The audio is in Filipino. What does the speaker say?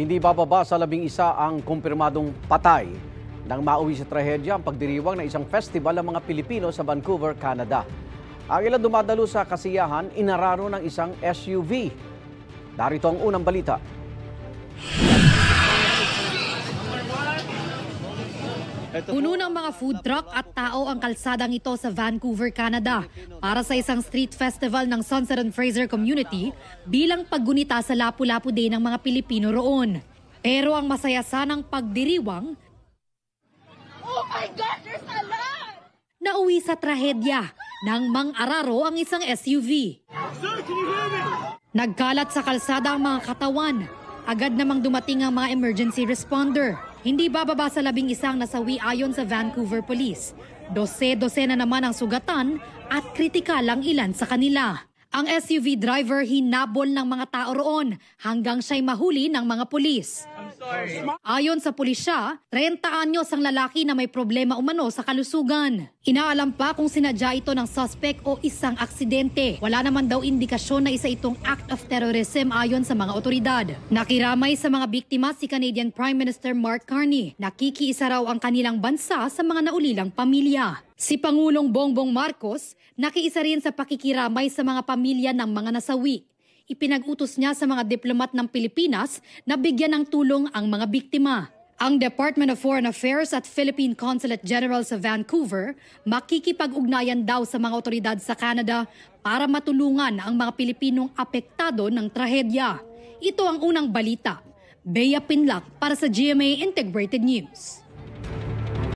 Hindi bababa sa 11 ang kumpirmadong patay nang mauwi sa trahedya ang pagdiriwang ng isang festival ng mga Pilipino sa Vancouver, Canada. Ang ilan dumadalo sa kasiyahan, inararo ng isang SUV. Narito ang unang balita. Puno ng mga food truck at tao ang kalsadang ito sa Vancouver, Canada para sa isang street festival ng Sunset and Fraser community bilang paggunita sa Lapu-Lapu Day ng mga Pilipino roon. Pero ang masaya sanang pagdiriwang, oh my God, there's a lot! Nauwi sa trahedya nang mang-araro ang isang SUV. Sir, can you hear me? Nagkalat sa kalsada ang mga katawan. Agad namang dumating ang mga emergency responder. Hindi bababa sa 11 nasawi ayon sa Vancouver Police. 12 na naman ang sugatan at kritikal ang ilan sa kanila. Ang SUV driver hinabol ng mga tao roon hanggang siya'y mahuli ng mga pulis. Ayon sa pulisya, 30 anyos ang lalaki na may problema umano sa kalusugan. Inaalam pa kung sinadya ito ng suspect o isang aksidente. Wala naman daw indikasyon na isa itong act of terrorism ayon sa mga otoridad. Nakiramay sa mga biktima si Canadian Prime Minister Mark Carney. Nakikiisa raw ang kanilang bansa sa mga naulilang pamilya. Si Pangulong Bongbong Marcos nakiisa rin sa pakikiramay sa mga pamilya ng mga nasawi. Ipinag-utos niya sa mga diplomat ng Pilipinas na bigyan ng tulong ang mga biktima. Ang Department of Foreign Affairs at Philippine Consulate General sa Vancouver makikipag-ugnayan daw sa mga otoridad sa Canada para matulungan ang mga Pilipinong apektado ng trahedya. Ito ang unang balita. Bea Pinlac para sa GMA Integrated News.